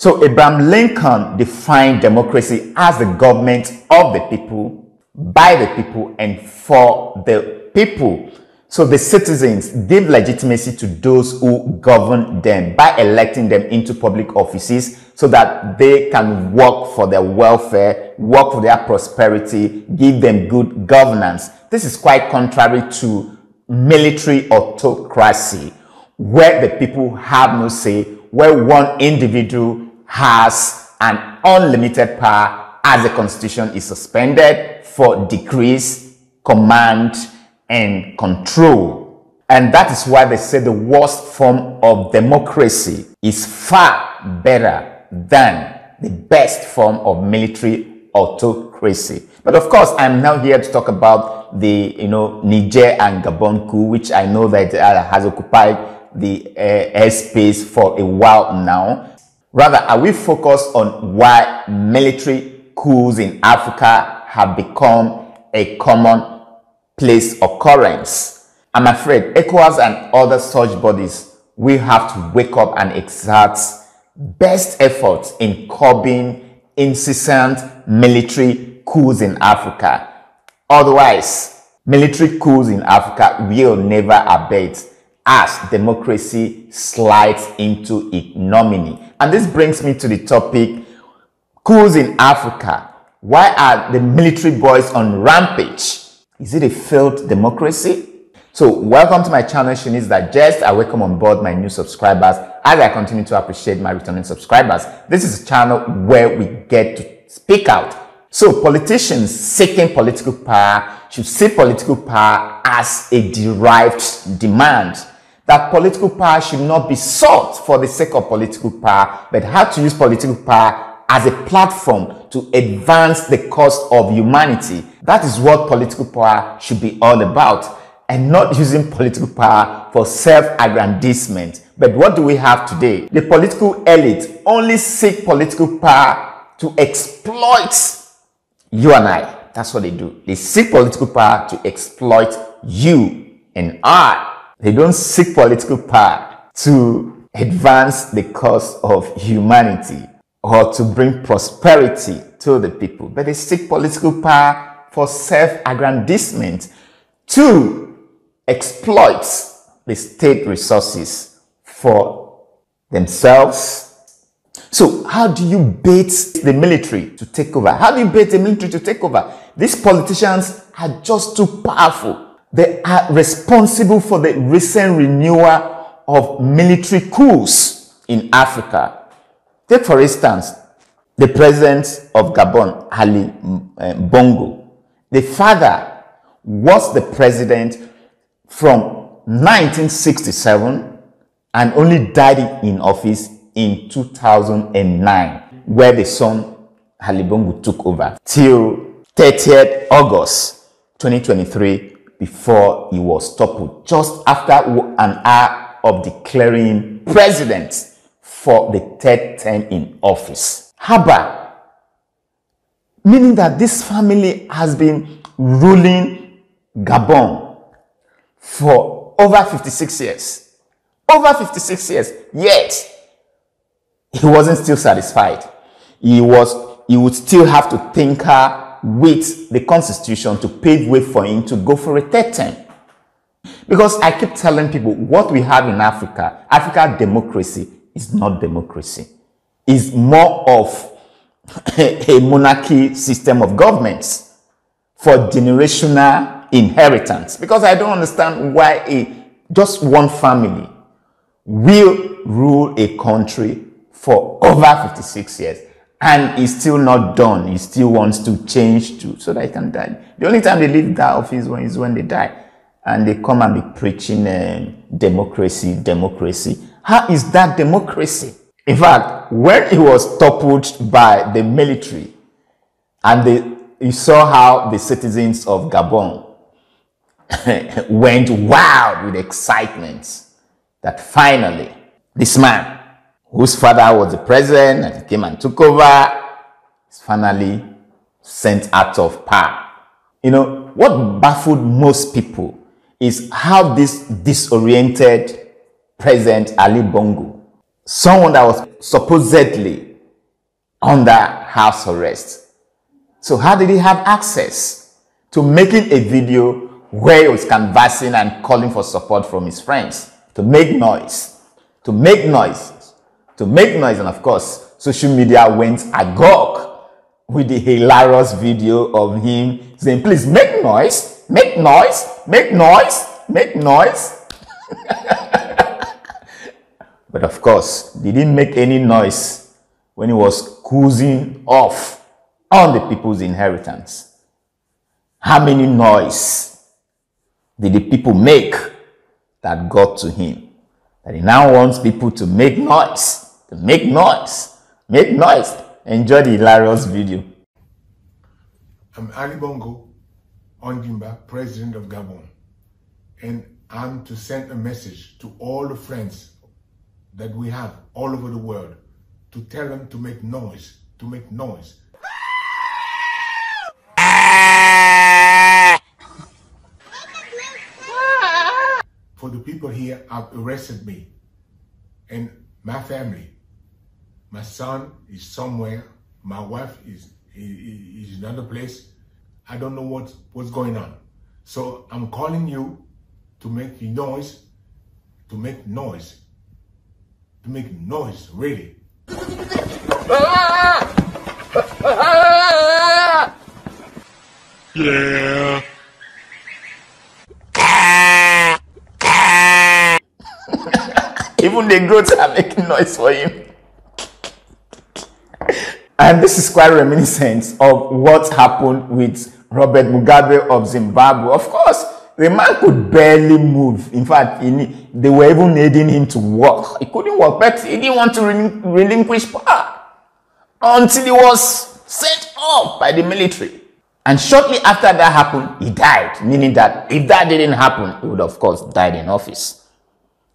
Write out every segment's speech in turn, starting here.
So Abraham Lincoln defined democracy as the government of the people, by the people, and for the people. So the citizens give legitimacy to those who govern them by electing them into public offices so that they can work for their welfare, work for their prosperity, give them good governance. This is quite contrary to military autocracy, where the people have no say, where one individual has an unlimited power as the constitution is suspended for decrees, command, and control. And that is why they say the worst form of democracy is far better than the best form of military autocracy. But of course, I'm now here to talk about the Niger and Gabon coup, which I know that has occupied the airspace for a while now. Rather, are we focused on why military coups in Africa have become a commonplace occurrence? I'm afraid ECOWAS and other such bodies will have to wake up and exert best efforts in curbing incessant military coups in Africa. Otherwise, military coups in Africa will never abate as democracy slides into ignominy. And this brings me to the topic, coups in Africa. Why are the military boys on rampage? Is it a failed democracy? So welcome to my channel, Shanice Digest. I welcome on board my new subscribers as I continue to appreciate my returning subscribers. This is a channel where we get to speak out. So politicians seeking political power should see political power as a derived demand. That political power should not be sought for the sake of political power, but how to use political power as a platform to advance the cause of humanity. That is what political power should be all about, and not using political power for self-aggrandizement. But what do we have today? The political elite only seek political power to exploit you and I. That's what they do. They seek political power to exploit you and I. They don't seek political power to advance the cause of humanity or to bring prosperity to the people, but they seek political power for self-aggrandizement to exploit the state resources for themselves. So how do you bait the military to take over? How do you bait the military to take over? These politicians are just too powerful. They are responsible for the recent renewal of military coups in Africa. Take for instance, the president of Gabon, Ali Bongo. The father was the president from 1967 and only died in office in 2009, where the son, Ali Bongo, took over till 30th August 2023. Before he was toppled, just after an hour of declaring president for the third term in office. Haba, meaning that this family has been ruling Gabon for over 56 years. Over 56 years, yet he wasn't still satisfied. He would still have to tinker with the constitution to pave way for him to go for a third term. Because I keep telling people, what we have in Africa democracy is not democracy. It's more of a monarchy system of governments for generational inheritance. Because I don't understand why just one family will rule a country for over 56 years. And he's still not done. He still wants to change too, so that he can die. The only time they leave that office is when they die. And they come and be preaching democracy, democracy. How is that democracy? In fact, when he was toppled by the military, and you saw how the citizens of Gabon went wild with excitement that finally this man, whose father was the president and came and took over, is finally sent out of power. You know, what baffled most people is how this disoriented President Ali Bongo, someone that was supposedly under house arrest. So how did he have access to making a video where he was canvassing and calling for support from his friends to make noise, and of course, social media went agog with the hilarious video of him saying, please make noise, make noise, make noise, make noise. But of course, they didn't make any noise when he was cruising off on the people's inheritance. How many noise did the people make that got to him? That he now wants people to make noise, make noise. Enjoy the hilarious video. I'm Ali Bongo Ondimba, President of Gabon, and I'm to send a message to all the friends that we have all over the world to tell them to make noise, For the people here have arrested me and my family. My son is somewhere, my wife is in another place. I don't know what's going on. So I'm calling you to make noise, really. Yeah. Even the goats are making noise for him. And this is quite reminiscent of what happened with Robert Mugabe of Zimbabwe. Of course, the man could barely move. In fact, they were even needing him to walk. He couldn't walk, but he didn't want to relinquish power until he was sent off by the military. And shortly after that happened, he died, meaning that if that didn't happen, he would of course died in office.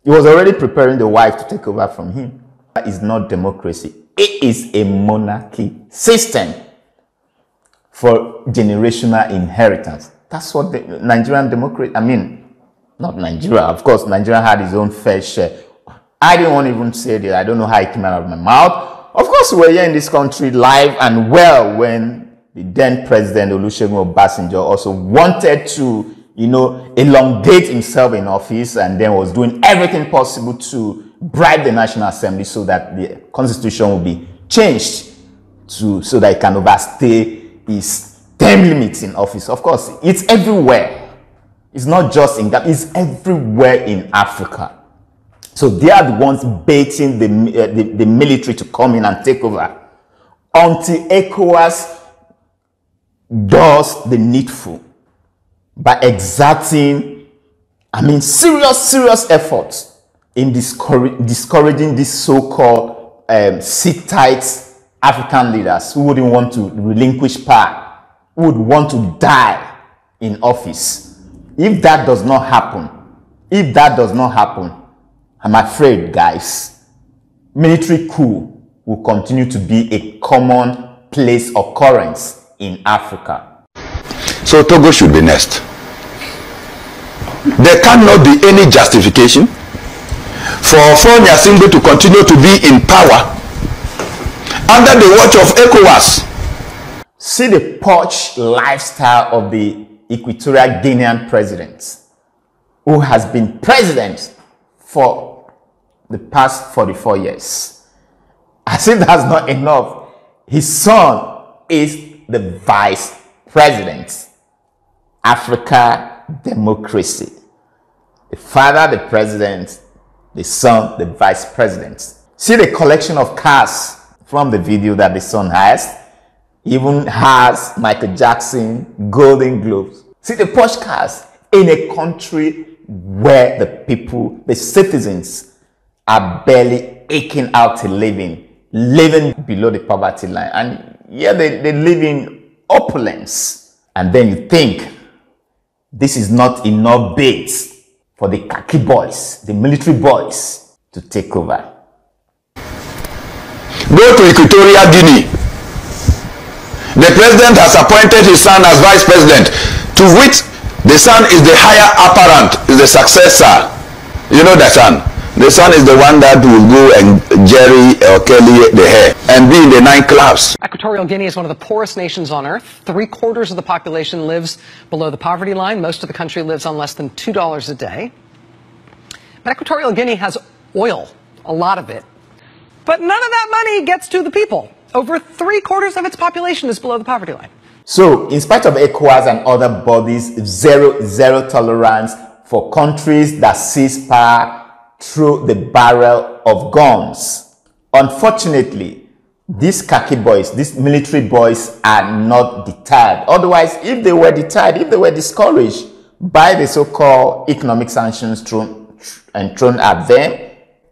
He was already preparing the wife to take over from him. That is not democracy. It is a monarchy system for generational inheritance. That's what the Nigerian democracy, not Nigeria, of course, Nigeria had its own fair share. I didn't want to even say that. I don't know how it came out of my mouth. Of course, we were here in this country live and well when the then President Olusegun Obasanjo also wanted to, elongate himself in office and then was doing everything possible to bribe the National Assembly so that the constitution will be changed so that it can overstay his term limits in office. Of course, it's everywhere. It's not just in Ghana, it's everywhere in Africa. So they are the ones baiting the military to come in and take over until ECOWAS does the needful by exerting, serious efforts in discouraging these so-called sit-tight African leaders who wouldn't want to relinquish power, who would want to die in office. If that does not happen, I'm afraid, guys, military coup will continue to be a commonplace occurrence in Africa. So Togo should be next. There cannot be any justification for Faure Gnassingbé to continue to be in power under the watch of ECOWAS. See the posh lifestyle of the Equatorial Guinean president, who has been president for the past 44 years. As if that's not enough, his son is the vice president. Africa democracy. The father, the president, the son, the vice president. See the collection of cars from the video that the son has. Even has Michael Jackson, Golden Globes. See the posh cars in a country where the people, the citizens, are barely eking out a living below the poverty line. And yeah, they live in opulence. And then you think this is not enough bait for the khaki boys, the military boys, to take over. Go to Equatorial Guinea. The president has appointed his son as vice president, to which the son is the higher apparent, is the successor. You know that son. The son is the one that will go and Jerry or Kelly the hair and be in the 9 clubs. Equatorial Guinea is one of the poorest nations on earth. 3/4 of the population lives below the poverty line. Most of the country lives on less than $2 a day. But Equatorial Guinea has oil, a lot of it. But none of that money gets to the people. Over 3/4 of its population is below the poverty line. So, in spite of ECOWAS and other bodies, zero tolerance for countries that seize power through the barrel of guns. Unfortunately, these khaki boys, these military boys are not deterred. Otherwise, if they were deterred, if they were discouraged by the so-called economic sanctions thrown at them,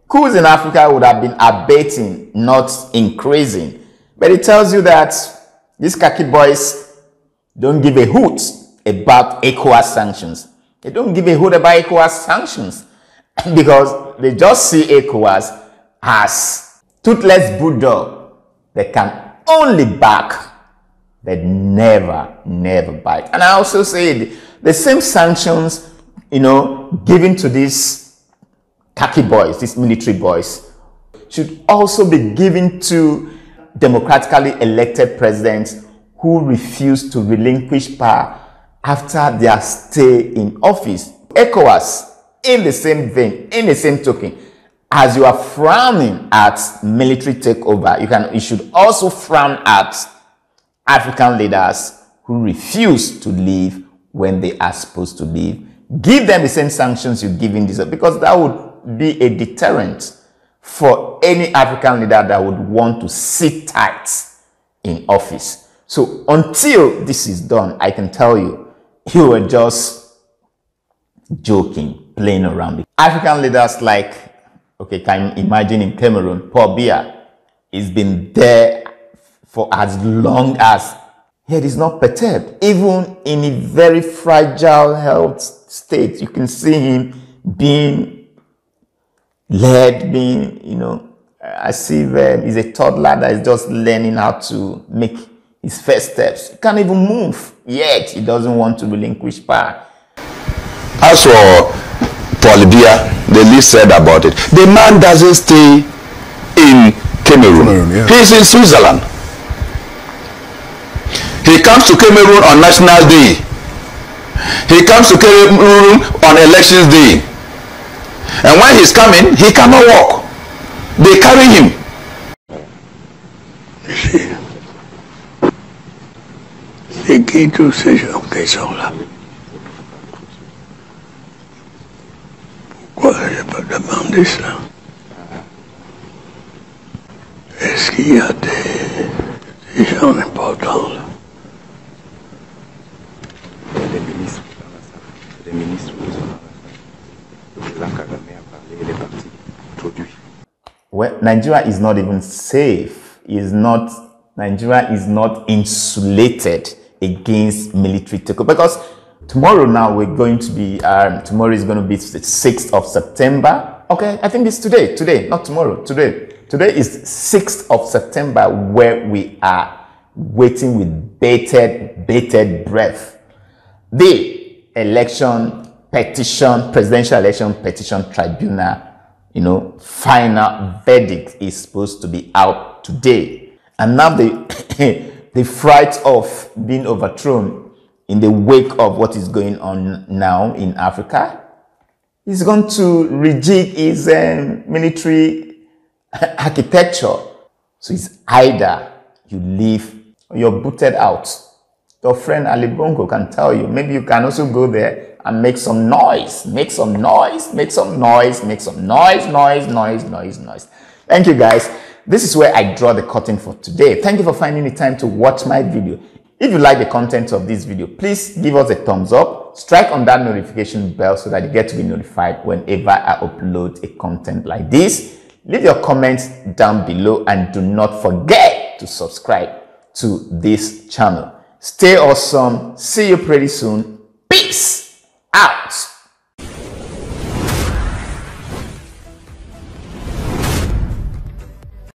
coups in Africa would have been abating, not increasing. But it tells you that these khaki boys don't give a hoot about ECOWAS sanctions. They don't give a hoot about ECOWAS sanctions because they just see ECOWAS as toothless bulldog. They can only bark, but never bite. And I also said the same sanctions, given to these khaki boys, these military boys, should also be given to democratically elected presidents who refuse to relinquish power after their stay in office. ECOWAS, in the same vein, in the same token, as you are frowning at military takeover, you should also frown at African leaders who refuse to leave when they are supposed to leave. Give them the same sanctions you're giving this, because that would be a deterrent for any African leader that would want to sit tight in office. So until this is done, I can tell you, you were just joking, playing around. African leaders like, can you imagine in Cameroon, Paul Biya, he's been there for as long as, yet he's not perturbed. Even in a very fragile health state, you can see him being led, as if he's a toddler that is just learning how to make his first steps. He can't even move, yet he doesn't want to relinquish power. As for Paul Biya, the least said about it, the man doesn't stay in Cameroon. Yeah. He's in Switzerland. He comes to Cameroon on National Day. He comes to Cameroon on Elections Day. And when he's coming, he cannot walk. They carry him. You see, les qui tous ces gens qui sont là. Pourquoi je peux demander ça? Est-ce qu'il y a des gens importants là? Des ministres le président Kagame a parlé, il est parti introduit. Well, Nigeria is not even safe. Nigeria is not insulated against military takeover, because tomorrow now we're going to be, tomorrow is going to be the 6th of September. Okay, I think it's today, not tomorrow, today. Today is 6th of September, where we are waiting with bated breath. The presidential election petition tribunal, final verdict is supposed to be out today. And now the fright of being overthrown in the wake of what is going on now in Africa is going to rejig his military architecture. So it's either you leave or you're booted out. Your friend Ali Bongo can tell you. Maybe you can also go there and make some noise. Make some noise. Thank you, guys. This is where I draw the curtain for today. Thank you for finding the time to watch my video. If you like the content of this video, please give us a thumbs up. Strike on that notification bell so that you get to be notified whenever I upload a content like this. Leave your comments down below and do not forget to subscribe to this channel. Stay awesome. See you pretty soon.